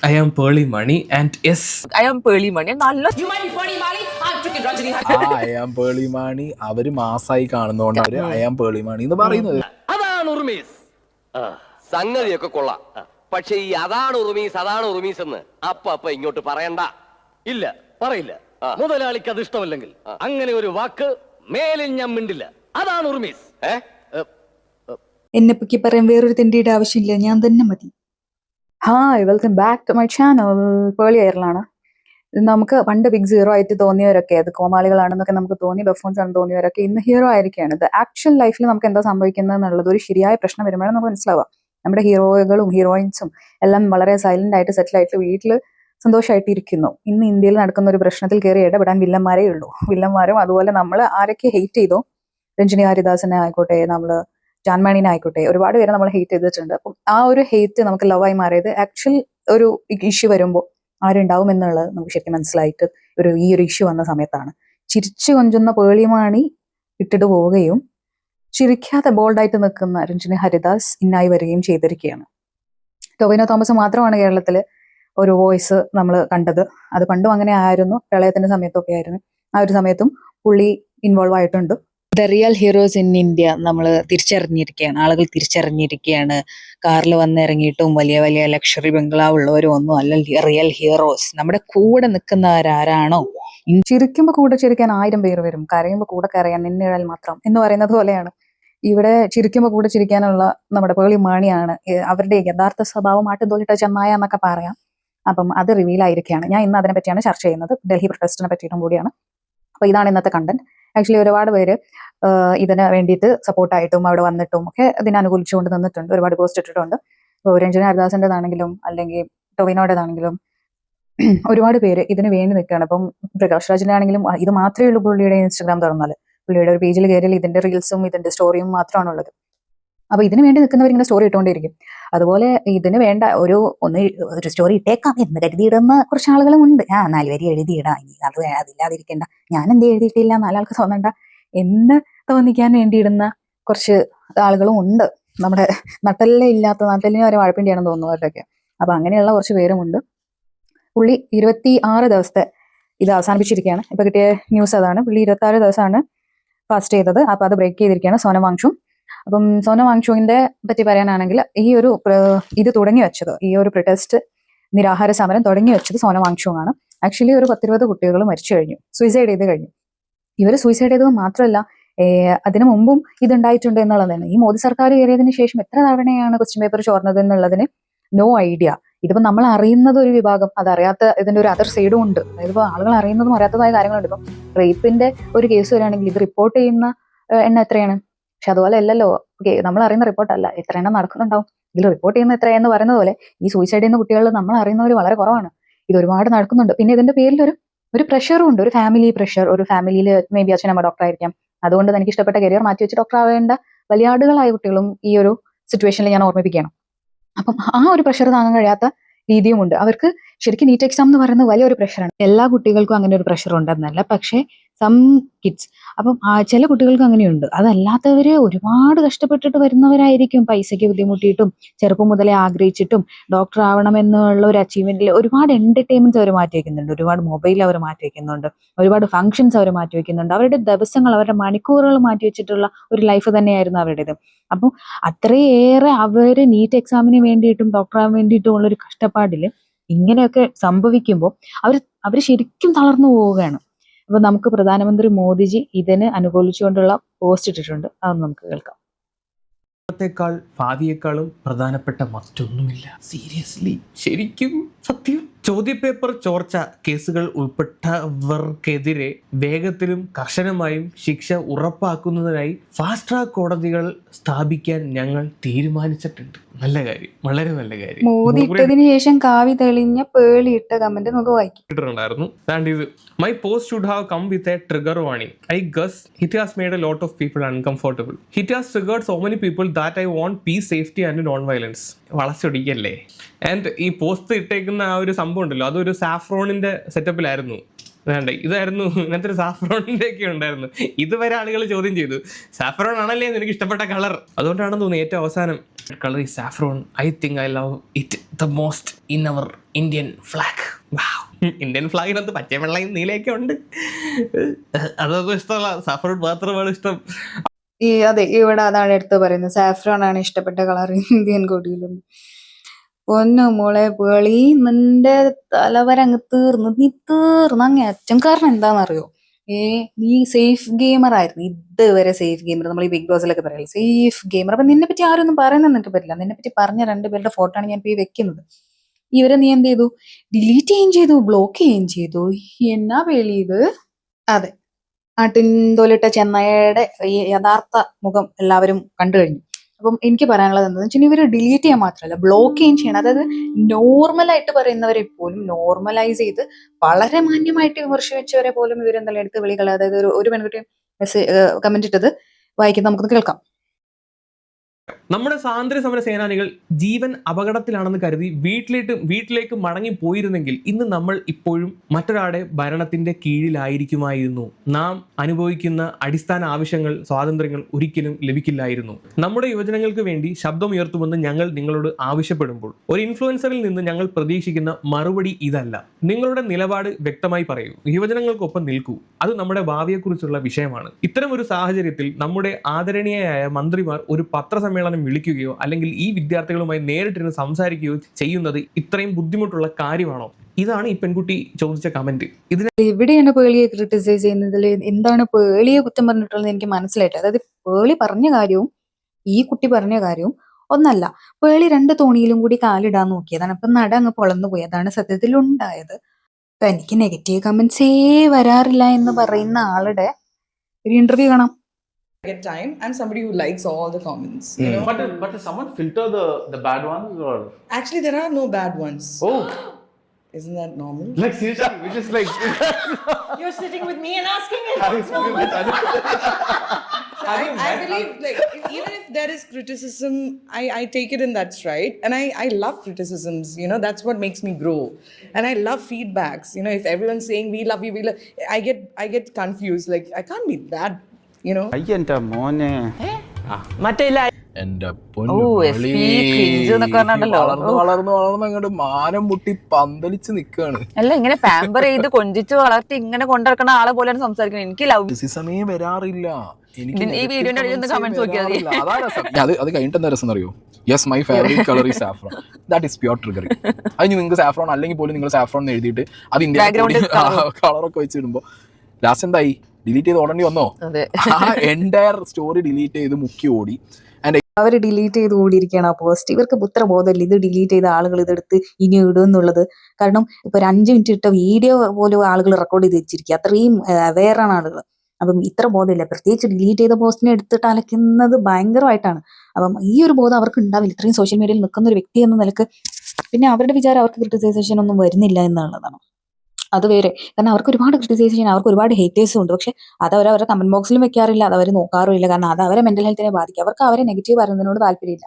I am Pearly Mani and yes, I am Pearly Mani. നല്ല You might be Pearly Mani, I'm freaking Rajini. I'm Pearle Maaney അവര് മാസായി കാണുന്നോണ്ട് അവര് I am Pearle Maaney എന്ന് പറയുന്നത്. അതാണ് ഉറുമീസ്. സംഗതിയൊക്കെ കൊള്ളാം. പക്ഷെ ഈ അതാണ് ഉറുമീസ് എന്ന് അപ്പ ഇങ്ങോട്ട് പറയണ്ട. ഇല്ല, പറയില്ല. മുതലാളിക്ക് അത് ഇഷ്ടമല്ലെങ്കിൽ അങ്ങനെ ഒരു വാക്ക് മേലിൽ ഞാൻ മിണ്ടില്ല. അതാണ് ഉറുമീസ്. എന്നെ പറ്റി പറയാൻ വേറൊരു തെണ്ടിയുടെ ആവശ്യമില്ല, ഞാൻ തന്നെ മതി. Hi, welcome back to my channel. Pearle എയറിലാണ്. നമുക്ക് പണ്ട് ബിഗ് സീറോ ആയിട്ട് തോന്നിയവരൊക്കെ, അത് കോമാളികളാണെന്നൊക്കെ നമുക്ക് തോന്നി, ബഫോൺസ് ആണെന്ന് തോന്നിയവരൊക്കെ ഇന്ന് ഹീറോ ആയിരിക്കുകയാണ്. ഇത് ആക്ച്വൽ ലൈഫിൽ നമുക്ക് എന്താ സംഭവിക്കുന്നത് എന്നുള്ളത് ഒരു ശരിയായ പ്രശ്നം വരുമ്പോഴാണ് നമുക്ക് മനസ്സിലാവുക. നമ്മുടെ ഹീറോകളും ഹീറോയിൻസും എല്ലാം വളരെ സൈലന്റ് ആയിട്ട് സെറ്റിൽ ആയിട്ട് വീട്ടിൽ സന്തോഷമായിട്ട് ഇരിക്കുന്നു. ഇന്ന് ഇന്ത്യയിൽ നടക്കുന്ന ഒരു പ്രശ്നത്തിൽ കയറി ഇടപെടാൻ വില്ലന്മാരേ ഉള്ളൂ. വില്ലന്മാരും അതുപോലെ നമ്മൾ ആരൊക്കെ ഹെയ്റ്റ് ചെയ്തോ, രഞ്ജിനി ഹരിദാസിനെ ആയിക്കോട്ടെ, നമ്മൾ ജാൻമാണിനെ ആയിക്കോട്ടെ, ഒരുപാട് പേരെ നമ്മൾ ഹെയ്റ്റ് ചെയ്തിട്ടുണ്ട്. അപ്പം ആ ഒരു ഹെയ്റ്റ് നമുക്ക് ലവായി മാറിയത് ആക്ച്വൽ ഒരു ഇഷ്യൂ വരുമ്പോൾ ആരുണ്ടാവും എന്നുള്ളത് നമുക്ക് ശരിക്കും മനസ്സിലായിട്ട് ഈ ഒരു ഇഷ്യൂ വന്ന സമയത്താണ്. ചിരിച്ചു കൊഞ്ചുന്ന പേളിമാണി ഇട്ടിട്ട് പോവുകയും ചിരിക്കാതെ ബോൾഡായിട്ട് നിൽക്കുന്ന രഞ്ജിനി ഹരിദാസ് ഇന്നായി വരികയും ചെയ്തിരിക്കുകയാണ്. ടൊവിനോ തോമസ് മാത്രമാണ് കേരളത്തിൽ ഒരു വോയിസ് നമ്മൾ കണ്ടത്. അത് പണ്ടും അങ്ങനെ ആയിരുന്നു, പ്രളയത്തിന്റെ സമയത്തൊക്കെ ആയിരുന്നു. ആ ഒരു സമയത്തും പുള്ളി ഇൻവോൾവ് ആയിട്ടുണ്ട്. The real heroes in India നമ്മൾ തിരിച്ചറിഞ്ഞിരിക്കുകയാണ്, ആളുകൾ തിരിച്ചറിഞ്ഞിരിക്കുകയാണ്. കാറിൽ വന്നിറങ്ങിയിട്ടും വലിയ വലിയ ലക്ഷറി ബംഗ്ലാവ് ഉള്ളവരും ഒന്നും അല്ല റിയൽ ഹീറോസ്. നമ്മുടെ കൂടെ നിൽക്കുന്നവരാരാണോ, ചിരിക്കുമ്പോൾ കൂടെ ചിരിക്കാൻ 1000 പേര് വരും, കരയുമ്പോൾ കൂടെ കരയാൻ നിന്നിഴൽ മാത്രം എന്ന് പറയുന്നത് പോലെയാണ്. ഇവിടെ ചിരിക്കുമ്പോൾ കൂടെ ചിരിക്കാനുള്ള നമ്മുടെ പേളി മാണിയാണ്. അവരുടെ യഥാർത്ഥ സ്വഭാവം ആട്ടുംതോലിട്ട ചെന്നായ എന്നൊക്കെ പറയാം. അപ്പം അത് റിവീൽ ആയിരിക്കുകയാണ്. ഞാൻ ഇന്ന് അതിനെ പറ്റിയാണ് ചർച്ച ചെയ്യുന്നത്, ഡൽഹി പ്രൊട്ടസ്റ്റിനെ പറ്റിയിട്ടും കൂടിയാണ്. അപ്പോൾ ഇതാണ് ഇന്നത്തെ കണ്ടന്റ്. ആക്ച്വലി ഒരുപാട് പേര് ഇതിന് വേണ്ടിയിട്ട് സപ്പോർട്ടായിട്ടും അവിടെ വന്നിട്ടും ഒക്കെ ഇതിനെ അനുകൂലിച്ചുകൊണ്ട് നിന്നിട്ടുണ്ട്, ഒരുപാട് പോസ്റ്റ് ഇട്ടിട്ടുണ്ട്. ഇപ്പോൾ രഞ്ജന ഹരിദാസിൻ്റെതാണെങ്കിലും അല്ലെങ്കിൽ ടൊവിനോയുടേതാണെങ്കിലും ഒരുപാട് പേര് ഇതിന് വേണ്ടി നിൽക്കുകയാണ്. അപ്പം പ്രകാശ് രാജിന്റെ ആണെങ്കിലും ഇത് മാത്രമേ ഉള്ളൂ പുള്ളിയുടെ ഇൻസ്റ്റാഗ്രാം തുറന്നാൽ. പുള്ളിയുടെ ഒരു പേജിൽ കയറിയാൽ ഇതിന്റെ റീൽസും ഇതിന്റെ സ്റ്റോറിയും മാത്രമാണുള്ളത്. അപ്പൊ ഇതിന് വേണ്ടി നിൽക്കുന്നവർ ഇങ്ങനെ സ്റ്റോറി ഇട്ടുകൊണ്ടിരിക്കും. അതുപോലെ ഇതിന് വേണ്ട ഒരു സ്റ്റോറി ഇട്ടേക്കാം എന്ന് കരുതിയിടുന്ന കുറച്ച് ആളുകളും ഉണ്ട്. 4 വരി എഴുതിയിടാം, അതില്ലാതിരിക്കേണ്ട, ഞാൻ എന്ത് എഴുതിയിട്ടില്ല, 4 ആൾക്ക് തോന്നണ്ട എന്ന് തോന്നിക്കാൻ വേണ്ടി ഇടുന്ന കുറച്ച് ആളുകളും ഉണ്ട്. നമ്മുടെ നട്ടലിനെ വരെ വാഴപ്പിണ്ടിയാണെന്ന് തോന്നുന്നവരുടെയൊക്കെ. അപ്പൊ അങ്ങനെയുള്ള കുറച്ച് പേരുമുണ്ട്. പുള്ളി 26 ദിവസത്തെ ഇത് അവസാനിപ്പിച്ചിരിക്കുകയാണ്. ഇപ്പൊ കിട്ടിയ ന്യൂസ് അതാണ്. പുള്ളി 26 ദിവസമാണ് ഫാസ്റ്റ് ചെയ്തത്. അപ്പൊ അത് ബ്രേക്ക് ചെയ്തിരിക്കുകയാണ് സോനം വാങ്ചുങ്. അപ്പം സോനം വാങ്ചുങ്ങിന്റെ പറ്റി പറയാനാണെങ്കിൽ ഇത് തുടങ്ങി വെച്ചത്, ഈ ഒരു പ്രൊട്ടസ്റ്റ് നിരാഹാര സമരം തുടങ്ങി വെച്ചത് സോനം വാങ്ചുങ് ആണ്. ആക്ച്വലി ഒരു 10-20 കുട്ടികൾ മരിച്ചു കഴിഞ്ഞു, സൂയിസൈഡ് ചെയ്ത് കഴിഞ്ഞു. ഇവർ സൂയിസൈഡ് ചെയ്തത് മാത്രമല്ല, അതിനു മുമ്പും ഇതുണ്ടായിട്ടുണ്ട് എന്നുള്ളതാണ്. ഈ മോദി സർക്കാർ കയറിയതിനു ശേഷം എത്ര തവണയാണ് ക്വസ്റ്റ്യൻ പേപ്പർ ചോർന്നത് എന്നുള്ളതിന് നോ ഐഡിയ. ഇതിപ്പോൾ നമ്മൾ അറിയുന്നത് ഒരു വിഭാഗം, അതറിയാത്ത ഇതിന്റെ ഒരു അതർ സൈഡും ഉണ്ട്. അതായത് ഇപ്പോൾ ആളുകൾ അറിയുന്നതും അറിയാത്തതായ കാര്യങ്ങളുണ്ട്. ഇപ്പം റേപ്പിന്റെ ഒരു കേസ് വരികയാണെങ്കിൽ ഇത് റിപ്പോർട്ട് ചെയ്യുന്ന എണ്ണം എത്രയാണ്? പക്ഷെ അതുപോലെ അല്ലല്ലോ, നമ്മൾ അറിയുന്ന റിപ്പോർട്ടല്ല, എത്ര എണ്ണം നടക്കുന്നുണ്ടാവും. ഇതിൽ റിപ്പോർട്ട് ചെയ്യുന്ന എത്രയെന്ന് പറയുന്നത് പോലെ ഈ സൂയിസൈഡ് ചെയ്യുന്ന കുട്ടികളിൽ നമ്മൾ അറിയുന്നവർ വളരെ കുറവാണ്. ഇത് ഒരുപാട് നടക്കുന്നുണ്ട്. പിന്നെ ഇതിന്റെ പേരിൽ ഒരു പ്രഷറും ഉണ്ട്, ഒരു ഫാമിലി പ്രഷർ. ഒരു ഫാമിലിയിൽ മേ ബി അച്ഛനമ്മ ഡോക്ടർ ആയിരിക്കാം, അതുകൊണ്ട് എനിക്ക് ഇഷ്ടപ്പെട്ട കരിയർ മാറ്റി വെച്ച് ഡോക്ടർ ആവേണ്ട വലിയ ആടുകളായ കുട്ടികളും ഈ ഒരു സിറ്റുവേഷനിൽ ഞാൻ ഓർമ്മിപ്പിക്കണം. അപ്പം ആ ഒരു പ്രഷർ താങ്ങാൻ കഴിയാത്ത രീതിയുമുണ്ട് അവർക്ക്. ശരിക്കും നീറ്റ് എക്സാം എന്ന് പറയുന്നത് വലിയൊരു പ്രഷറാണ്. എല്ലാ കുട്ടികൾക്കും അങ്ങനെ ഒരു പ്രഷർ ഉണ്ടെന്നല്ല, പക്ഷേ സം കിഡ്സ്, അപ്പം ചില കുട്ടികൾക്ക് അങ്ങനെയുണ്ട്. അതല്ലാത്തവര് ഒരുപാട് കഷ്ടപ്പെട്ടിട്ട് വരുന്നവരായിരിക്കും, പൈസയ്ക്ക് ബുദ്ധിമുട്ടിയിട്ടും ചെറുപ്പം മുതലേ ആഗ്രഹിച്ചിട്ടും ഡോക്ടർ ആവണമെന്നുള്ള ഒരു അച്ചീവ്മെന്റിൽ ഒരുപാട് എന്റർടൈൻമെന്റ്സ് അവർ മാറ്റി വെക്കുന്നുണ്ട്, ഒരുപാട് മൊബൈൽ അവർ മാറ്റി വെക്കുന്നുണ്ട്, ഒരുപാട് ഫംഗ്ഷൻസ് അവർ മാറ്റി വെക്കുന്നുണ്ട്. അവരുടെ ദിവസങ്ങൾ, അവരുടെ മണിക്കൂറുകൾ മാറ്റി വെച്ചിട്ടുള്ള ഒരു ലൈഫ് തന്നെയായിരുന്നു അവരുടേത്. അപ്പം അത്രയേറെ അവര് നീറ്റ് എക്സാമിന് വേണ്ടിയിട്ടും ഡോക്ടറാകാൻ വേണ്ടിയിട്ടും ഉള്ളൊരു കഷ്ടപ്പാടിൽ ഇങ്ങനെയൊക്കെ സംഭവിക്കുമ്പോൾ അവർ ശരിക്കും തളർന്നു പോവുകയാണ്. അപ്പൊ നമുക്ക് പ്രധാനമന്ത്രി മോദിജി ഇതിന് അനുകൂലിച്ചുകൊണ്ടുള്ള പോസ്റ്റ് ഇട്ടിട്ടുണ്ട്, അതൊന്ന് നമുക്ക് കേൾക്കാം. ഭാവിയേക്കാളും പ്രധാനപ്പെട്ട മറ്റൊന്നുമില്ല. സീരിയസ്ലി, ശരിക്കും സത്യം. ചോദ്യപേപ്പർ ചോർച്ച കേസുകൾ ഉൾപ്പെട്ടവർക്കെതിരെ വേഗത്തിലും കർശനമായും ശിക്ഷ ഉറപ്പാക്കുന്നതിനായി ഫാസ്റ്റ് ട്രാക്ക് കോടതികൾ സ്ഥാപിക്കാൻ ഞങ്ങൾ തീരുമാനിച്ചിട്ടുണ്ട്. നല്ല കാര്യം, വളരെ നല്ല കാര്യം. മോദി ഇട്ടതിന് ശേഷം കാവി തെളിഞ്ഞ പേളിയിട്ട കമന്റ് നമുക്ക് വായിക്കിട്ടുണ്ടായിരുന്നു. My post should have come with a trigger warning. I guess it has made a lot of people uncomfortable. It has triggered so many people that I want peace, safety and non-violence. വളച്ചൊടിക്കല്ലേ. And ഈ post ഇട്ടേക്കുന്ന ആ ഒരു സംഭവം ഉണ്ടല്ലോ, അതൊരു സാഫ്രോണിന്റെ സെറ്റപ്പിലായിരുന്നു. വേണ്ട, ഇതായിരുന്നു ഇങ്ങനത്തെ ഒരു സാഫ്രോണിന്റെ ഒക്കെ ഉണ്ടായിരുന്നു. ഇതുവരെ ആളുകൾ ചോദ്യം ചെയ്തു, സാഫ്രോൺ ആണല്ലേ നിനക്ക് ഇഷ്ടപ്പെട്ട കളർ, അതുകൊണ്ടാണെന്ന് തോന്നുന്നു ഏറ്റവും അവസാനം കളർ ഈ saffron. I think I love it the most in our Indian flag. Indian ഫ്ലാഗിനകത്ത് പച്ച വെള്ളയും നീലയൊക്കെ ഉണ്ട്. അതൊന്നും ഇഷ്ടമല്ല, സാഫ്രോൺ മാത്രമാണ് ഇഷ്ടം. അതെ, ഇവിടെ അതാണ് എടുത്ത് പറയുന്നത്, സാഫ്രോൺ ആണ് ഇഷ്ടപ്പെട്ട കളർ ഇന്ത്യൻ കൊടിയിലും. പൊന്നു മോളെ പേളി, നിന്റെ തലവര അങ്ങ് തീർന്നു, നീ തീർന്നു അങ്ങേ അറ്റം. കാരണം എന്താണെന്നറിയോ, നീ സേഫ് ഗെയിമർ ആയിരുന്നു ഇതുവരെ. സേഫ് ഗെയിമർ നമ്മൾ ഈ ബിഗ് ബോസിലൊക്കെ പറയില്ല, സേഫ് ഗെയിമർ. അപ്പൊ നിന്നെ പറ്റി ആരും ഒന്നും പറയുന്നത് നിനക്ക് പറ്റില്ല. നിന്നെ പറ്റി പറഞ്ഞ 2 പേരുടെ ഫോട്ടോ ആണ് ഞാൻ ഈ വെക്കുന്നത്. ഇവരെ നീ എന്ത് ചെയ്തു? ഡിലീറ്റ് ചെയ്യുകയും ചെയ്തു, ബ്ലോക്ക് ചെയ്യുകയും ചെയ്തു. എന്നാ പേളി ഇത്? അതെ, ആട്ടിൻതോലിട്ട ചെന്നൈയുടെ ഈ യഥാർത്ഥ മുഖം എല്ലാവരും കണ്ടു കഴിഞ്ഞു. അപ്പം എനിക്ക് പറയാനുള്ളത് എന്താണെന്ന് വെച്ചാൽ, ഇവർ ഡിലീറ്റ് ചെയ്യാൻ മാത്രമല്ല ബ്ലോക്ക് ചെയ്യുകയും ചെയ്യണം. അതായത് നോർമലായിട്ട് പറയുന്നവരെ പോലും നോർമലൈസ് ചെയ്ത് വളരെ മാന്യമായിട്ട് വിമർശിച്ചവരെ പോലും ഇവരെന്തെല്ലാം എടുത്ത് വിളികളെ. അതായത് ഒരു പെൺകുട്ടി കമന്റ് ഇട്ടത് വായിക്കുന്നത് നമുക്കൊന്ന് കേൾക്കാം. നമ്മുടെ സ്വാതന്ത്ര്യ സമര സേനാനികൾ ജീവൻ അപകടത്തിലാണെന്ന് കരുതി വീട്ടിലേക്ക് മടങ്ങി പോയിരുന്നെങ്കിൽ ഇന്ന് നമ്മൾ ഇപ്പോഴും മറ്റൊരാളുടെ ഭരണത്തിന്റെ കീഴിലായിരിക്കുമായിരുന്നു. നാം അനുഭവിക്കുന്ന അടിസ്ഥാന ആവശ്യങ്ങൾ, സ്വാതന്ത്ര്യങ്ങൾ ഒരിക്കലും ലഭിക്കില്ലായിരുന്നു. നമ്മുടെ യുവജനങ്ങൾക്ക് വേണ്ടി ശബ്ദമുയർത്തുമെന്ന് ഞങ്ങൾ നിങ്ങളോട് ആവശ്യപ്പെടുമ്പോൾ ഒരു ഇൻഫ്ലുവൻസറിൽ നിന്ന് ഞങ്ങൾ പ്രതീക്ഷിക്കുന്ന മറുപടി ഇതല്ല. നിങ്ങളുടെ നിലപാട് വ്യക്തമായി പറയൂ, യുവജനങ്ങൾക്കൊപ്പം നിൽക്കൂ. അത് നമ്മുടെ ഭാവിയെക്കുറിച്ചുള്ള വിഷയമാണ്. ഇത്തരം ഒരു സാഹചര്യത്തിൽ നമ്മുടെ ആദരണീയരായ മന്ത്രിമാർ ഒരു പത്രസമ്മേളനം വിളിക്കുകയോ അല്ലെങ്കിൽ ഈ വിദ്യാർത്ഥികളുമായി നേരിട്ടിരുന്ന് സംസാരിക്കുകയോ ചെയ്യുന്നത് ഇത്രയും ബുദ്ധിമുട്ടുള്ള കാര്യമാണോ? ഇതാണ് ഈ പെൺകുട്ടി ചോദിച്ച കമന്റ്. എവിടെയാണ് പേളിയെ ക്രിട്ടിസൈസ് ചെയ്യുന്നതിൽ എന്താണ് പേളിയെ കുറ്റം പറഞ്ഞിട്ടുള്ളത് എനിക്ക് മനസ്സിലായിട്ടില്ല. അതായത് പേളി പറഞ്ഞ കാര്യവും ഈ കുട്ടി പറഞ്ഞ കാര്യവും ഒന്നല്ല. പേളി 2 തോണിയിലും കൂടി കാലിടാൻ നോക്കിയതാണ്. അപ്പൊ നട അങ്ങ് പൊളന്നു പോയി. അതാണ് സത്യത്തിൽ ഉണ്ടായത്. അപ്പൊ എനിക്ക് നെഗറ്റീവ് കമന്റ്സേ വരാറില്ല എന്ന് പറയുന്ന ആളുടെ ഒരു ഇന്റർവ്യൂ കാണാം. Get time and somebody who likes all the comments, you know. But does someone filter the bad ones or? Actually, there are no bad ones. Oh, Isn't that normal? like seriously, which is like. You're sitting with me and asking it. Have you spoken with Anu? I believe, like, even if there is criticism, I take it in that stride. And I love criticisms, you know, that's what makes me grow. And I love feedbacks. You know, if everyone's saying we love you, I get confused. Like, I can't be that, you know. അയ്യന്റെ മോനെ എന്റെ വളർന്ന് അങ്ങോട്ട് മാനം മുട്ടി പന്തലിച്ച് നിക്കാണ്. അല്ല, ഇങ്ങനെ pamper ചെയ്ത് കൊഞ്ചിച്ച് വളർത്തി ഇങ്ങനെ കൊണ്ടിറക്കുന്ന ആളെ പോലെയാണ് സംസാരിക്കുന്നത്. എനിക്ക് ലവ് സമയം വരാറില്ല. ഈ വീഡിയോന്റെ അടിയിൽ കമന്റ്സ് നോക്കിയാൽ അത് കഴിഞ്ഞിട്ട് എന്താ രസം അറിയോ? Yes, my favourite colour is saffron. That is pure triggering. അത് നിങ്ങൾക്ക് സാഫ്രോൺ അല്ലെങ്കിൽ പോലും നിങ്ങൾ സാഫ്രോൺ എഴുതിയിട്ട് അത് ഇന്ത്യ കളറൊക്കെ വെച്ചിടുമ്പോ ലാസ്റ്റ് എന്തായി? ഡിലീറ്റ് ചെയ്ത് ഓടേണ്ടി വന്നോ? ആ എൻറ്റയർ സ്റ്റോറി ഡിലീറ്റ് ചെയ്ത് മുക്കി ഓടി. അവർ ഡിലീറ്റ് ചെയ്ത് ഓടിയിരിക്കുകയാണ് ആ പോസ്റ്റ്. ഇവർക്ക് പുത്ര ബോധമില്ല ഇത് ഡിലീറ്റ് ചെയ്ത ആളുകൾ ഇതെടുത്ത് ഇനി ഇടും എന്നുള്ളത്. കാരണം ഇപ്പൊ ഒരു 5 മിനിറ്റ് ഇട്ട വീഡിയോ പോലും ആളുകൾ റെക്കോർഡ് ചെയ്ത് വെച്ചിരിക്കുക. അത്രയും അവെയറാണ് ആളുകൾ. അപ്പം ഇത്ര ബോധമില്ല. പ്രത്യേകിച്ച് ഡിലീറ്റ് ചെയ്ത പോസ്റ്റിനെ എടുത്തിട്ട് അലക്കുന്നത് ഭയങ്കരമായിട്ടാണ്. അപ്പം ഈ ഒരു ബോധം അവർക്ക് ഉണ്ടാവില്ല, ഇത്രയും സോഷ്യൽ മീഡിയയിൽ നിൽക്കുന്ന ഒരു വ്യക്തി എന്ന നിലക്ക്. പിന്നെ അവരുടെ വിചാരം അവർക്ക് ക്രിട്ടിസൈസേഷൻ ഒന്നും വരുന്നില്ല എന്നുള്ളതാണ്. അത് വേറെ. കാരണം അവർക്ക് ഒരുപാട് ക്രിട്ടിസൈസ് ചെയ്യാൻ, അവർക്ക് ഒരുപാട് ഹേറ്റേഴ്സും ഉണ്ട്. പക്ഷെ അത് അവരുടെ കമന്റ് ബോക്സിലും വെക്കാറില്ല, അത് അവർ നോക്കാറുമില്ല. കാരണം അത് അവരെ മെന്റൽ ഹെൽത്തിനെ ബാധിക്കും. അവർക്ക് അവരെ നെഗറ്റീവ് പറയുന്നതിനോട് താല്പര്യമില്ല.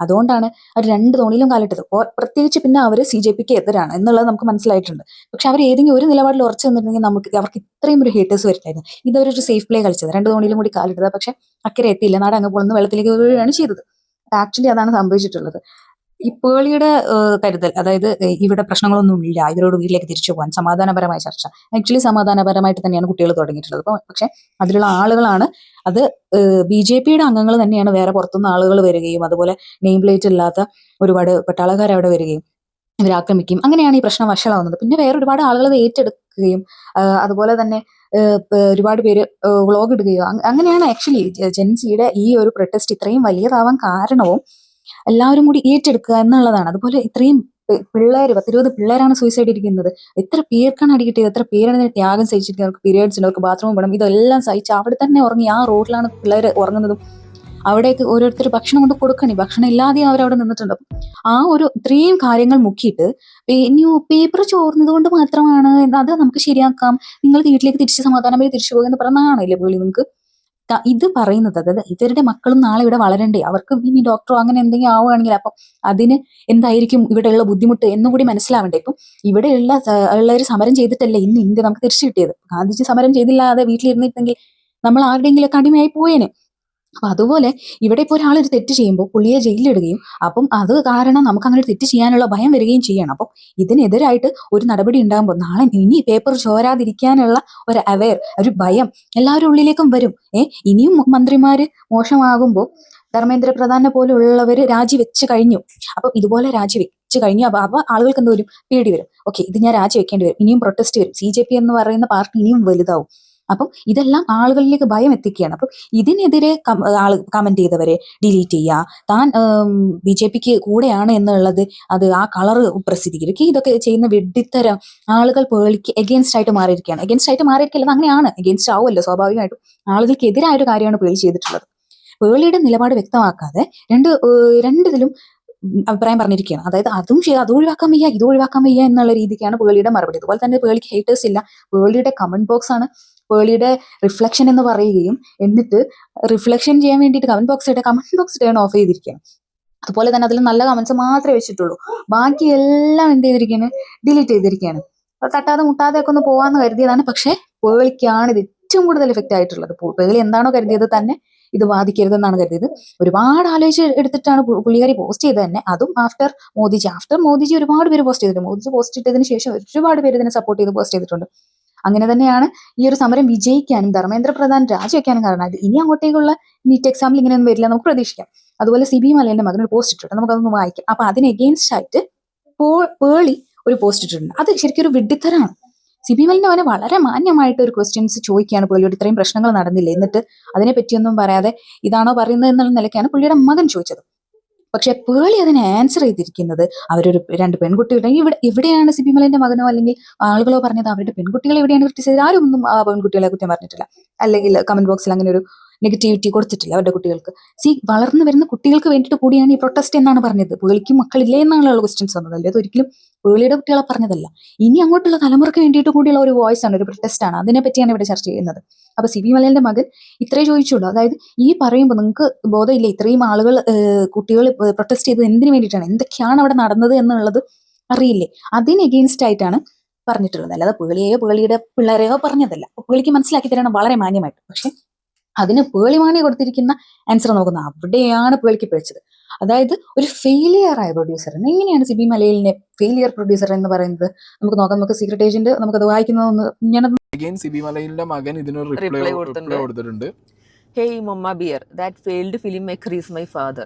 അതുകൊണ്ടാണ് അവർ 2 തോണിയിലും കാലിട്ടത്. പ്രത്യേകിച്ച് പിന്നെ അവർ CJPക്ക് എതിരാണ് എന്നുള്ളത് നമുക്ക് മനസ്സിലായിട്ടുണ്ട്. പക്ഷെ അവർ ഏതെങ്കിലും ഒരു നിലപാടിൽ ഉറച്ചു നിന്നിട്ടുണ്ടെങ്കിൽ അവർക്ക് ഇത്രയും ഒരു ഹേറ്റേഴ്സ് വരില്ലായിരുന്നു. ഇതൊരു സേഫ് പ്ലേ കളിച്ചത്, 2 തോണിയിലും കൂടി കാലിട്ടത്. പക്ഷെ അക്കരെ എത്തിയില്ല, നാട് അങ്ങ് പൊളന്ന് വെള്ളത്തിലേക്ക് വീഴുകയാണ് ചെയ്തത്. ആക്ച്വലി അതാണ് സംഭവിച്ചിട്ടുള്ളത്. ഈ പേളിയുടെ കരുതൽ, അതായത് ഇവിടെ പ്രശ്നങ്ങളൊന്നും ഇല്ല, ഇവരോട് വീട്ടിലേക്ക് തിരിച്ചു പോകാൻ സമാധാനപരമായ ചർച്ച. ആക്ച്വലി സമാധാനപരമായിട്ട് തന്നെയാണ് കുട്ടികൾ തുടങ്ങിയിട്ടുള്ളത്. പക്ഷെ അതിലുള്ള ആളുകളാണ് അത് BJPയുടെ അംഗങ്ങൾ തന്നെയാണ്. വേറെ പുറത്തുനിന്ന് ആളുകൾ വരികയും അതുപോലെ നെയിം പ്ലേറ്റ് ഇല്ലാത്ത ഒരുപാട് പട്ടാളക്കാർ അവിടെ വരികയും ഇവരെ ആക്രമിക്കുകയും അങ്ങനെയാണ് ഈ പ്രശ്നം വഷളാവുന്നത്. പിന്നെ വേറെ ഒരുപാട് ആളുകൾ അത് ഏറ്റെടുക്കുകയും അതുപോലെ തന്നെ ഒരുപാട് പേര് വ്ളോഗ് ഇടുകയോ അങ്ങനെയാണ്. ആക്ച്വലി ജെൻസിയുടെ ഈ ഒരു പ്രൊട്ടസ്റ്റ് ഇത്രയും വലിയതാവാൻ കാരണവും എല്ലാവരും കൂടി ഏറ്റെടുക്കുക എന്നുള്ളതാണ്. അതുപോലെ ഇത്രയും പിള്ളേർ 10-20 പിള്ളേരാണ് സൂയിസൈഡ് ഇരിക്കുന്നത്. എത്ര പേർക്കാണ് അടികിട്ടിയത്, എത്ര പേരാണ് ത്യാഗം സഹിച്ചിരിക്കുന്നത്. അവർക്ക് പീരിയഡ്സിന്, അവർക്ക് ബാത്റൂം വേണം, ഇതെല്ലാം സഹിച്ച് അവിടെ തന്നെ ഉറങ്ങി. ആ റോഡിലാണ് പിള്ളേർ ഉറങ്ങുന്നതും. അവിടേക്ക് ഓരോരുത്തർ ഭക്ഷണം കൊണ്ട് കൊടുക്കണേ, ഭക്ഷണം ഇല്ലാതെ അവരവിടെ നിന്നിട്ടുണ്ട്. ആ ഒരു ഇത്രയും കാര്യങ്ങൾ മുക്കിയിട്ട് പേപ്പർ ചോർന്നത് കൊണ്ട് മാത്രമാണ് അത് നമുക്ക് ശരിയാക്കാം, നിങ്ങൾ വീട്ടിലേക്ക് തിരിച്ച് സമാധാനമായി തിരിച്ചു പോകുക എന്ന് പറഞ്ഞാണല്ലേ പുള്ളി നിങ്ങൾക്ക് ഇത് പറയുന്നത്, അതായത് ഇവരുടെ മക്കളും നാളെ ഇവിടെ വളരണ്ടേ, അവർക്ക് ഇനി ഡോക്ടറോ അങ്ങനെ എന്തെങ്കിലും ആവുകയാണെങ്കിൽ അപ്പം അതിന് എന്തായിരിക്കും ഇവിടെയുള്ള ബുദ്ധിമുട്ട് എന്നുകൂടി മനസ്സിലാവണ്ടേ. ഇപ്പം ഇവിടെയുള്ള ഉള്ളവർ സമരം ചെയ്തിട്ടല്ലേ ഇന്ന് ഇന്ത്യ നമുക്ക് തിരിച്ചു കിട്ടിയത്. ഗാന്ധിജി സമരം ചെയ്തില്ലാതെ വീട്ടിലിരുന്നിട്ടെങ്കിൽ നമ്മൾ ആരുടെയെങ്കിലും അടിമയായി പോയേനെ. അപ്പൊ അതുപോലെ ഇവിടെ ഇപ്പോൾ ഒരാൾ ഒരു തെറ്റ് ചെയ്യുമ്പോൾ പുള്ളിയെ ജയിലിലിടുകയും അപ്പം അത് കാരണം നമുക്ക് അങ്ങനെ ഒരു തെറ്റ് ചെയ്യാനുള്ള ഭയം വരികയും ചെയ്യണം. അപ്പം ഇതിനെതിരായിട്ട് ഒരു നടപടി ഉണ്ടാകുമ്പോൾ നാളെ ഇനി പേപ്പർ ചോരാതിരിക്കാനുള്ള ഒരു ഒരു ഭയം എല്ലാവരും ഉള്ളിലേക്കും വരും. ഇനിയും മന്ത്രിമാര് മോശമാകുമ്പോൾ ധർമ്മേന്ദ്ര പ്രധാനെ പോലുള്ളവര് രാജിവെച്ച് കഴിഞ്ഞു. അപ്പം ഇതുപോലെ രാജിവെച്ച് കഴിഞ്ഞു. അപ്പൊ ആളുകൾക്ക് എന്തോ ഒരു പേടി വരും. ഓക്കെ, ഇത് ഞാൻ രാജിവെക്കേണ്ടി വരും, ഇനിയും പ്രൊട്ടസ്റ്റ് വരും, CJP എന്ന് പറയുന്ന പാർട്ടി ഇനിയും വലുതാവും. അപ്പം ഇതെല്ലാം ആളുകളിലേക്ക് ഭയം എത്തിക്കുകയാണ്. അപ്പം ഇതിനെതിരെ കമന്റ് ചെയ്തവരെ ഡിലീറ്റ് ചെയ്യുക, താൻ BJPക്ക് കൂടെയാണ് എന്നുള്ളത് അത് ആ കളറ് പ്രസിദ്ധീകരിക്കുക, ഇതൊക്കെ ചെയ്യുന്ന വെഡിത്തരം ആളുകൾ പേളിക്ക് എഗെയിൻസ്റ്റ് ആയിട്ട് മാറിയിരിക്കുകയാണ്. എഗെയിൻസ്റ്റ് ആയിട്ട് മാറിയിരിക്കില്ല, അങ്ങനെയാണ്, എഗെയിൻസ്റ്റ് ആവുമല്ലോ സ്വാഭാവികമായിട്ടും. ആളുകൾക്ക് എതിരായ ഒരു കാര്യമാണ് പേളി ചെയ്തിട്ടുള്ളത്. പേളിയുടെ നിലപാട് വ്യക്തമാക്കാതെ രണ്ടിതിലും അഭിപ്രായം പറഞ്ഞിരിക്കുകയാണ്. അതായത് അത് ഒഴിവാക്കാൻ വയ്യ, ഇത് ഒഴിവാക്കാൻ വയ്യ എന്നുള്ള രീതിക്കാണ് പേളിയുടെ മറുപടി. അതുപോലെ തന്നെ പേളിക്ക് ഹേറ്റേഴ്സ് ഇല്ല. പേളിയുടെ കമന്റ് ബോക്സ് ആണ് പേളിയുടെ റിഫ്ലക്ഷൻ എന്ന് പറയുകയും എന്നിട്ട് റിഫ്ലക്ഷൻ ചെയ്യാൻ വേണ്ടിയിട്ട് കമന്റ് ബോക്സ് ടേൺ ഓഫ് ചെയ്തിരിക്കുകയാണ്. അതുപോലെ തന്നെ അതിൽ നല്ല കമന്റ്സ് മാത്രമേ വെച്ചിട്ടുള്ളൂ, ബാക്കി എല്ലാം എന്ത് ചെയ്തിരിക്കുകയാണ്, ഡിലീറ്റ് ചെയ്തിരിക്കുകയാണ്. തട്ടാതെ മുട്ടാതെ ഒക്കെ ഒന്ന് പോവാന്ന് കരുതിയതാണ്. പക്ഷെ പേളിക്കാണ് ഇത് ഏറ്റവും കൂടുതൽ എഫക്റ്റ് ആയിട്ടുള്ളത്. പേളി എന്താണോ കരുതിയത് തന്നെ ഇത് ബാധിക്കരുതെന്നാണ് കരുതിയത്. ഒരുപാട് ആലോചിച്ച് എടുത്തിട്ടാണ് പുള്ളിക്കാരി പോസ്റ്റ് ചെയ്തത് തന്നെ. അതും ആഫ്റ്റർ മോദിജി ഒരുപാട് പേര് പോസ്റ്റ് ചെയ്തിട്ടുണ്ട്. മോദിജി പോസ്റ്റ് ഇട്ടതിന് ശേഷം ഒരുപാട് പേര് ഇതിനെ സപ്പോർട്ട് ചെയ്ത് പോസ്റ്റ് ചെയ്തിട്ടുണ്ട്. അങ്ങനെ തന്നെയാണ് ഈ ഒരു സമരം വിജയിക്കാനും ധർമ്മേന്ദ്ര പ്രധാൻ രാജിവെക്കാനും കാരണം. ഇനി അങ്ങോട്ടേക്കുള്ള നീറ്റ് എക്സാമിൽ ഇങ്ങനെയൊന്നും വരില്ല, നമുക്ക് പ്രതീക്ഷിക്കാം. അതുപോലെ CB മലയന്റെ മകൻ ഒരു പോസ്റ്റ് ഇട്ടിട്ടുണ്ട്, നമുക്കതൊന്ന് വായിക്കാം. അപ്പൊ അതിന് എഗെയിൻസ്റ്റ് ആയിട്ട് പേളി ഒരു പോസ്റ്റ് ഇട്ടിട്ടുണ്ട്. അത് ശരിക്കും ഒരു വിഡ്ഢിത്തരാണ്. CB മലന്റെ മകനെ വളരെ മാന്യമായിട്ട് ഒരു ക്വസ്റ്റ്യൻസ് ചോദിക്കുകയാണ് പേളിയോട്, ഇത്രയും പ്രശ്നങ്ങൾ നടന്നില്ലേ, എന്നിട്ട് അതിനെ പറ്റിയൊന്നും പറയാതെ ഇതാണോ പറയുന്നത് എന്നുള്ള നിലയ്ക്കാണ് പുള്ളിയുടെ മകൻ ചോദിച്ചത്. പക്ഷെ പേളി അതിനെ ആൻസർ ചെയ്തിരിക്കുന്നത് അവരൊരു 2 പെൺകുട്ടികളുടെ എവിടെയാണ് CB മലന്റെ മകനോ അല്ലെങ്കിൽ ആളുകളോ പറഞ്ഞത് അവരുടെ പെൺകുട്ടികളെ എവിടെയാണ് ക്രിട്ടിസൈസ് ചെയ്തത്? ആരും ഒന്നും ആ പെൺകുട്ടികളെ കുറ്റം പറഞ്ഞിട്ടില്ല, അല്ലെങ്കിൽ കമന്റ് ബോക്സിൽ അങ്ങനെ ഒരു നെഗറ്റിവിറ്റി കൊടുത്തിട്ടില്ല അവരുടെ കുട്ടികൾക്ക്. വളർന്നു വരുന്ന കുട്ടികൾക്ക് വേണ്ടിയിട്ട് കൂടിയാണ് ഈ പ്രൊട്ടസ്റ്റ് എന്നാണ് പറഞ്ഞത്. പേളിക്കും മക്കളില്ലേ എന്നാണുള്ള ക്വസ്റ്റ്യൻസ് വന്നതല്ലേ, അതൊരിക്കലും പേളിയുടെ കുട്ടികളെ പറഞ്ഞതല്ല. ഇനി അങ്ങോട്ടുള്ള തലമുറയ്ക്ക് വേണ്ടിയിട്ട് കൂടിയുള്ള ഒരു വോയിസ് ആണ്, ഒരു പ്രൊട്ടസ്റ്റ് ആണ്. അതിനെ പറ്റിയാണ് ഇവിടെ ചർച്ച ചെയ്യുന്നത്. അപ്പൊ CB മലയന്റെ മകൻ ഇത്രേ ചോദിച്ചുള്ളൂ, അതായത് ഈ പറയുമ്പോൾ നിങ്ങൾക്ക് ബോധമില്ല, ഇത്രയും ആളുകൾ കുട്ടികൾ പ്രൊട്ടസ്റ്റ് ചെയ്തത് എന്തിനു വേണ്ടിയിട്ടാണ്, എന്തൊക്കെയാണ് അവിടെ നടന്നത് എന്നുള്ളത് അറിയില്ലേ, അതിന് എഗെയിൻസ്റ്റ് ആയിട്ടാണ് പറഞ്ഞിട്ടുള്ളത്. അല്ലാതെ പേളിയുടെ പിള്ളേരെയോ പറഞ്ഞതല്ല. പേളിക്ക് മനസ്സിലാക്കി തരണം വളരെ മാന്യമായിട്ട്. പക്ഷെ അതിന് പേളിമാണി കൊടുത്തിരിക്കുന്ന ആൻസർ നോക്കുന്നത്, അവിടെയാണ് പേളിക്ക് പിഴച്ചത്. അതായത് ഒരു ഫെയിലിയർ ആയ പ്രൊഡ്യൂസർ. എങ്ങനെയാണ് CB മലയിലിനെ ഫെയിലിയർ പ്രൊഡ്യൂസർ എന്ന് പറയുന്നത്? നമുക്ക് നോക്കാം, നമുക്ക് സീക്രട്ട് ഏജന്റ് നമുക്കത് വായിക്കുന്നതൊന്ന് ഞാൻ CB മലയിലിന്റെ മകൻ ഇതിനൊരു റിപ്ലൈ കൊടുത്തിട്ടുണ്ട്. Hey Mama Bear, that failed filmmaker is my father.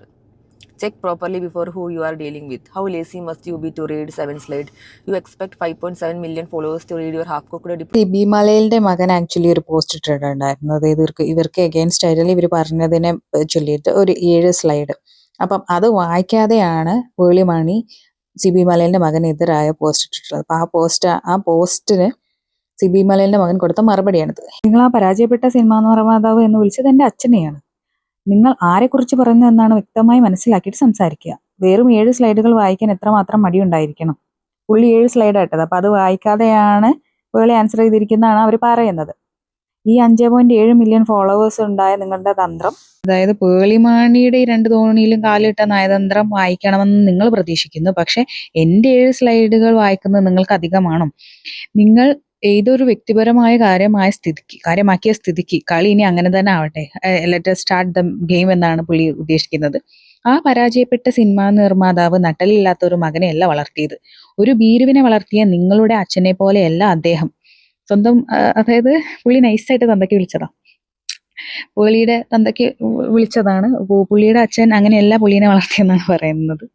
Check properly before who you are dealing with. How lazy must you be to read 7 slide? You expect 5.7 million followers to read your half-cooked CB മലയിലിന്റെ മകൻ actually ഒരു post ഇട്ടിട്ടുണ്ടായിരുന്നു. അതായത് ഇവർക്ക് against ആയിട്ടുള്ള ഇവർ പറഞ്ഞതിനെ ചൊല്ലിയിട്ട് ഒരു 7 സ്ലൈഡ്. അപ്പം അത് വായിക്കാതെയാണ് പേളിമാണി CB മലയിലിന്റെ മകനെതിരായ പോസ്റ്റ് ഇട്ടിട്ടുള്ളത്. അപ്പൊ ആ പോസ്റ്റിന് CB മലയിലിന്റെ മകൻ കൊടുത്ത മറുപടിയാണിത്. നിങ്ങൾ ആ പരാജയപ്പെട്ട സിനിമാ നിർമ്മാതാവ് എന്ന് വിളിച്ചത് എന്റെ അച്ഛനെയാണ്. നിങ്ങൾ ആരെക്കുറിച്ച് പറയുന്നു എന്നാണ് വ്യക്തമായി മനസ്സിലാക്കിയിട്ട് സംസാരിക്കുക. വെറും 7 സ്ലൈഡുകൾ വായിക്കാൻ എത്രമാത്രം മടിയുണ്ടായിരിക്കണം. പുള്ളി 7 സ്ലൈഡാണ് ഇട്ടത്. അപ്പൊ അത് വായിക്കാതെയാണ് പേളി ആൻസർ ചെയ്തിരിക്കുന്നതാണ് അവർ പറയുന്നത്. ഈ 5.7 മില്യൺ ഫോളോവേഴ്സ് ഉണ്ടായ നിങ്ങളുടെ തന്ത്രം, അതായത് പേളിമാണിയുടെ ഈ 2 തോണിയിലും കാലിട്ട നയതന്ത്രം വായിക്കണമെന്ന് നിങ്ങൾ പ്രതീക്ഷിക്കുന്നു. പക്ഷെ എന്റെ 7 സ്ലൈഡുകൾ വായിക്കുന്നത് നിങ്ങൾക്ക് അധികമാണോ? നിങ്ങൾ ഏതൊരു വ്യക്തിപരമായ കാര്യമാക്കിയ സ്ഥിതിക്ക് കളി ഇനി അങ്ങനെ തന്നെ ആവട്ടെ, ലെറ്റ് സ്റ്റാർട്ട് ദ ഗെയിം എന്നാണ് പുള്ളി ഉദ്ദേശിക്കുന്നത്. ആ പരാജയപ്പെട്ട സിനിമാ നിർമ്മാതാവ് നട്ടലില്ലാത്ത ഒരു മകനെയല്ല വളർത്തിയത്, ഒരു ഭീരുവിനെ വളർത്തിയ നിങ്ങളുടെ അച്ഛനെ പോലെയല്ല അദ്ദേഹം. സ്വന്തം അതായത് പുള്ളി നൈസായിട്ട് തന്തയ്ക്ക് വിളിച്ചതാ, പുള്ളിയുടെ തന്തയ്ക്ക് വിളിച്ചതാണ്. പുള്ളിയുടെ അച്ഛൻ അങ്ങനെയല്ല പുള്ളിനെ വളർത്തിയെന്നാണ് പറയുന്നത്.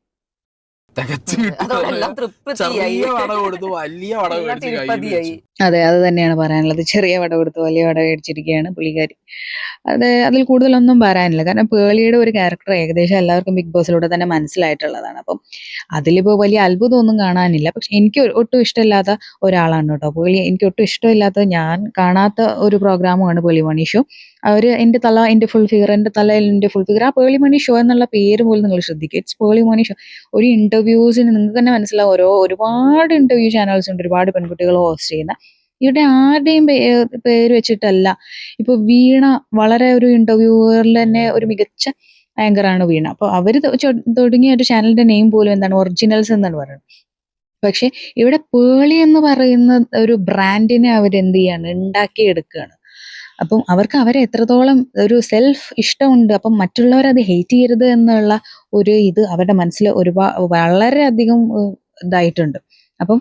അതെല്ലാം തൃപ്തിയായി. ചെറിയ വട കൊടുത്ത് വലിയ വട എല്ലാം മേടിച്ച് കയ്യിൽ തിരുപ്പതിയായി. വെച്ചു. അതെ, അത് തന്നെയാണ് പറയാനുള്ളത്. ചെറിയ വട കൊടുത്ത് വലിയ വട മേടിച്ചിരിക്കുകയാണ് പുള്ളിക്കാരി. അതിൽ കൂടുതലൊന്നും പറയാനില്ല. കാരണം പേളിയുടെ ഒരു ക്യാരക്ടർ ഏകദേശം എല്ലാവർക്കും ബിഗ് ബോസിലൂടെ തന്നെ മനസ്സിലായിട്ടുള്ളതാണ്. അപ്പം അതിലിപ്പോൾ വലിയ അത്ഭുതമൊന്നും കാണാനില്ല. പക്ഷെ എനിക്ക് ഒട്ടും ഇഷ്ടമില്ലാത്ത ഒരാളാണ് കേട്ടോ പേളി. എനിക്ക് ഒട്ടും ഇഷ്ടമില്ലാത്ത, ഞാൻ കാണാത്ത ഒരു പ്രോഗ്രാമാണ് പേളി മണി ഷോ. അവര് എന്റെ തല എന്റെ ഫുൾ ഫിഗർ, എന്റെ തല എന്റെ ഫുൾ ഫിഗർ. ആ പേളി മണി ഷോ എന്നുള്ള പേര് പോലും നിങ്ങൾ ശ്രദ്ധിക്കുക, ഇറ്റ്സ് പേളി മണി ഷോ. ഒരു ഇന്റർവ്യൂസിന് നിങ്ങൾക്ക് തന്നെ മനസ്സിലാവും, ഒരുപാട് ഇന്റർവ്യൂ ചാനൽസ് ഉണ്ട്, ഒരുപാട് പെൺകുട്ടികൾ ഹോസ്റ്റ് ചെയ്യുന്ന. ഇവിടെ ആരുടെയും പേര് വെച്ചിട്ടല്ല. ഇപ്പൊ വീണ വളരെ ഒരു ഇന്റർവ്യൂവറിൽ തന്നെ ഒരു മികച്ച ആങ്കറാണ് വീണ. അപ്പൊ അവര് തുടങ്ങിയ ഒരു ചാനലിന്റെ നെയിം പോലും എന്താണ് ഒറിജിനൽസ് എന്നാണ് പറയുന്നത്. പക്ഷെ ഇവിടെ പേളി എന്ന് പറയുന്ന ഒരു ബ്രാൻഡിനെ അവരെന്ത് ചെയ്യാണ്, ഉണ്ടാക്കിയെടുക്കുകയാണ്. അപ്പം അവർക്ക് അവരെ എത്രത്തോളം ഒരു സെൽഫ് ഇഷ്ടമുണ്ട്, അപ്പം മറ്റുള്ളവർ അത് ഹെയ്റ്റ് ചെയ്യരുത് എന്നുള്ള ഒരു ഇത് അവരുടെ മനസ്സിൽ വളരെയധികം ഇതായിട്ടുണ്ട്. അപ്പം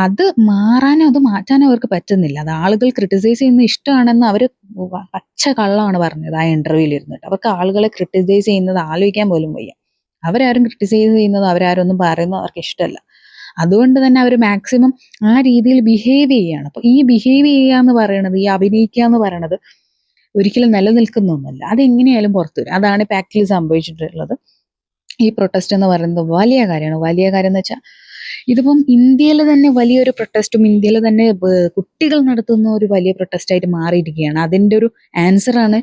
അത് മാറാനോ അത് മാറ്റാനോ അവർക്ക് പറ്റുന്നില്ല. അത് ആളുകൾ ക്രിട്ടിസൈസ് ചെയ്യുന്ന ഇഷ്ടമാണെന്ന് അവർ പച്ച കള്ളമാണ് പറഞ്ഞത് ആ ഇന്റർവ്യൂവിൽ ഇരുന്നിട്ട്. അവർക്ക് ആളുകളെ ക്രിട്ടിസൈസ് ചെയ്യുന്നത് ആലോചിക്കാൻ പോലും വയ്യ. അവരാരും ക്രിട്ടിസൈസ് ചെയ്യുന്നത് അവരാരും ഒന്നും പറയുന്നത് അവർക്ക് ഇഷ്ടമല്ല. അതുകൊണ്ട് തന്നെ അവർ മാക്സിമം ആ രീതിയിൽ ബിഹേവ് ചെയ്യുകയാണ്. അപ്പൊ ഈ ബിഹേവ് ചെയ്യുക എന്ന് പറയുന്നത്, ഈ അഭിനയിക്കുക എന്ന് പറയുന്നത് ഒരിക്കലും നിലനിൽക്കുന്ന ഒന്നല്ല. അതെങ്ങനെയായാലും പുറത്തു വരും. അതാണ് ഇപ്പൊ ആക്ച്വലി സംഭവിച്ചിട്ടുള്ളത്. ഈ പ്രൊട്ടസ്റ്റ് എന്ന് പറയുന്നത് വലിയ കാര്യമാണ്. വലിയ കാര്യം എന്ന് വെച്ചാൽ ഇതിപ്പം ഇന്ത്യയിൽ തന്നെ വലിയൊരു പ്രൊട്ടസ്റ്റും ഇന്ത്യയിൽ തന്നെ കുട്ടികൾ നടത്തുന്ന ഒരു വലിയ പ്രൊട്ടസ്റ്റ് ആയിട്ട് മാറിയിരിക്കുകയാണ്. അതിന്റെ ഒരു ആൻസറാണ്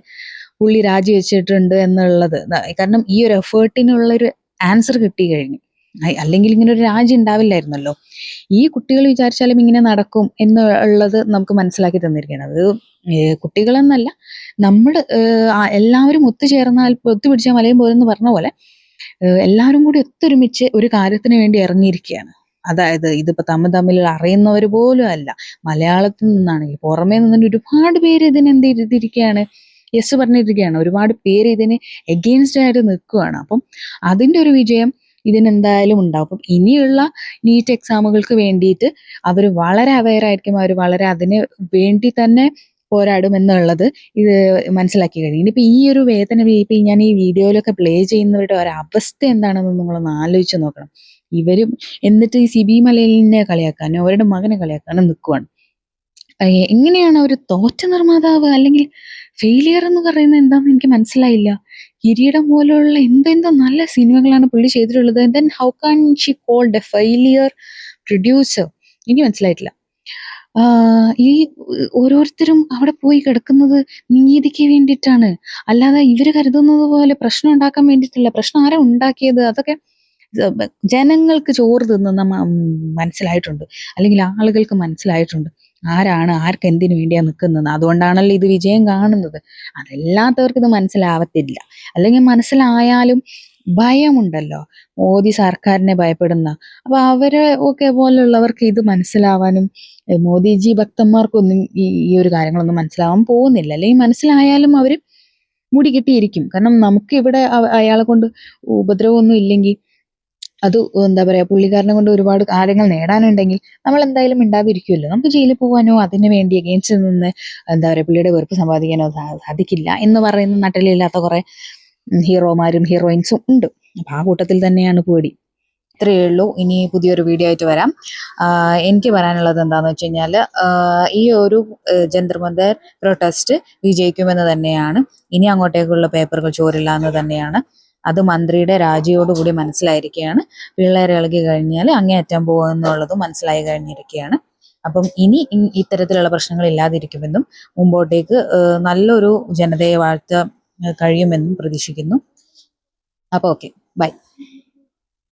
പുള്ളി രാജിവെച്ചിട്ടുണ്ട് എന്നുള്ളത്. കാരണം ഈ ഒരു എഫേർട്ടിനുള്ളൊരു ആൻസർ കിട്ടി കഴിഞ്ഞു. അല്ലെങ്കിൽ ഇങ്ങനെ ഒരു രാജ്യം ഉണ്ടാവില്ലായിരുന്നല്ലോ. ഈ കുട്ടികൾ വിചാരിച്ചാലും ഇങ്ങനെ നടക്കും എന്നുള്ളത് നമുക്ക് മനസ്സിലാക്കി തന്നിരിക്കുകയാണ്. അത് കുട്ടികളെന്നല്ല, നമ്മൾ എല്ലാവരും ഒത്തുപിടിച്ചാൽ മലയും പോലെന്ന് പറഞ്ഞ പോലെ എല്ലാവരും കൂടി ഒത്തൊരുമിച്ച് ഒരു കാര്യത്തിന് വേണ്ടി ഇറങ്ങിയിരിക്കുകയാണ്. അതായത് ഇതിപ്പോ തമ്മിൽ അറിയുന്നവർ പോലും അല്ല, മലയാളത്തിൽ നിന്നാണെങ്കിൽ പുറമേ നിന്നിട്ട് ഒരുപാട് പേര് ഇതിനെന്ത് ചെയ്തിരിക്കുകയാണ്, യെസ് പറഞ്ഞിരിക്കുകയാണ്. ഒരുപാട് പേര് ഇതിന് എഗെയിൻസ്റ്റ് ആയിട്ട് നിൽക്കുകയാണ്. അപ്പം അതിന്റെ ഒരു വിജയം ഇതിനെന്തായാലും ഉണ്ടാവും. അപ്പം ഇനിയുള്ള നീറ്റ് എക്സാമുകൾക്ക് വേണ്ടിയിട്ട് അവർ വളരെ അവെയർ ആയിരിക്കും. അവർ വളരെ അതിന് വേണ്ടി തന്നെ പോരാടും എന്നുള്ളത് ഇത് മനസ്സിലാക്കി കഴിഞ്ഞു. ഇനിയിപ്പോൾ ഈ ഒരു വേദന ഇപ്പം ഞാൻ ഈ വീഡിയോയിലൊക്കെ പ്ലേ ചെയ്യുന്നവരുടെ ഒരവസ്ഥ എന്താണെന്ന് നിങ്ങളൊന്ന് ആലോചിച്ച് നോക്കണം. ഇവരും എന്നിട്ട് ഈ സിബി മലയിലിനെ കളിയാക്കാനോ അവരുടെ മകനെ കളിയാക്കാനോ നിൽക്കുവാണ്. എങ്ങനെയാണ് ഒരു തോറ്റ നിർമ്മാതാവ് അല്ലെങ്കിൽ ഫെയിലിയർ എന്ന് പറയുന്നത് എന്താണെന്ന് എനിക്ക് മനസ്സിലായില്ല. കിരീടം പോലുള്ള എന്തെന്തോ നല്ല സിനിമകളാണ് പുള്ളി ചെയ്തിട്ടുള്ളത്. Then how can she called a failure producer? എനിക്ക് മനസ്സിലായിട്ടില്ല. ഈ ഓരോരുത്തരും അവിടെ പോയി കിടക്കുന്നത് നീതിക്ക് വേണ്ടിയിട്ടാണ്, അല്ലാതെ ഇവര് കരുതുന്നത് പോലെ പ്രശ്നം ഉണ്ടാക്കാൻ വേണ്ടിയിട്ടില്ല. പ്രശ്നം ആരാ ഉണ്ടാക്കിയത്? അതൊക്കെ ജനങ്ങൾക്ക് ചോറ് തിന്നുന്ന മനസ്സിലായിട്ടുണ്ട്, അല്ലെങ്കിൽ ആളുകൾക്ക് മനസ്സിലായിട്ടുണ്ട് ആരാണ് ആർക്ക് എന്തിനു വേണ്ടിയാ നിൽക്കുന്നത്. അതുകൊണ്ടാണല്ലോ ഇത് വിജയം കാണുന്നത്. അതല്ലാത്തവർക്ക് ഇത് മനസ്സിലാവത്തില്ല. അല്ലെങ്കിൽ മനസ്സിലായാലും ഭയമുണ്ടല്ലോ, മോദി സർക്കാരിനെ ഭയപ്പെടുന്ന. അപ്പൊ അവരെ ഒക്കെ പോലുള്ളവർക്ക് ഇത് മനസ്സിലാവാനും മോദിജി ഭക്തന്മാർക്കൊന്നും ഈ ഒരു കാര്യങ്ങളൊന്നും മനസ്സിലാവാൻ പോകുന്നില്ല. അല്ലെങ്കിൽ മനസ്സിലായാലും അവര് മുടി കെട്ടിയിരിക്കും. കാരണം നമുക്ക് ഇവിടെ അയാളെ കൊണ്ട് ഉപദ്രവമൊന്നും ഇല്ലെങ്കിൽ, അത് എന്താ പറയാ, പുള്ളിക്കാരനെ കൊണ്ട് ഒരുപാട് കാര്യങ്ങൾ നേടാനുണ്ടെങ്കിൽ നമ്മൾ എന്തായാലും മിണ്ടാതിരിക്കുമല്ലോ. നമുക്ക് ജയിലിൽ പോകാനോ അതിന് വേണ്ടി എഗെയിൻസ്റ്റ് നിന്ന് എന്താ പറയാ പുള്ളിയുടെ വെറുപ്പ് സമ്പാദിക്കാനോ സാധിക്കില്ല എന്ന് പറയുന്ന നട്ടലില്ലാത്ത കുറെ ഹീറോമാരും ഹീറോയിൻസും ഉണ്ട്. അപ്പൊ ആ കൂട്ടത്തിൽ തന്നെയാണ് പേടി. ഇത്രയേ ഉള്ളൂ. ഇനി പുതിയൊരു വീഡിയോ ആയിട്ട് വരാം. എനിക്ക് പറയാനുള്ളത് എന്താണെന്ന് വെച്ച് കഴിഞ്ഞാൽ ഈ ഒരു ജന്തർ മന്ദർ പ്രൊട്ടസ്റ്റ് വിജയിക്കുമെന്ന് തന്നെയാണ്. ഇനി അങ്ങോട്ടേക്കുള്ള പേപ്പറുകൾ ചോരില്ല എന്ന് തന്നെയാണ്. അത് മന്ത്രിയുടെ രാജിയോടുകൂടി മനസ്സിലായിരിക്കുകയാണ്. പിള്ളേരെ ഇളകി കഴിഞ്ഞാൽ അങ്ങേയറ്റം പോകുമെന്നുള്ളതും മനസ്സിലായി കഴിഞ്ഞിരിക്കുകയാണ്. അപ്പം ഇനി ഇത്തരത്തിലുള്ള പ്രശ്നങ്ങൾ ഇല്ലാതിരിക്കുമെന്നും മുമ്പോട്ടേക്ക് നല്ലൊരു ജനതയെ വാഴ്ത്താൻ കഴിയുമെന്നും പ്രതീക്ഷിക്കുന്നു. അപ്പോൾ ഓക്കെ, ബൈ.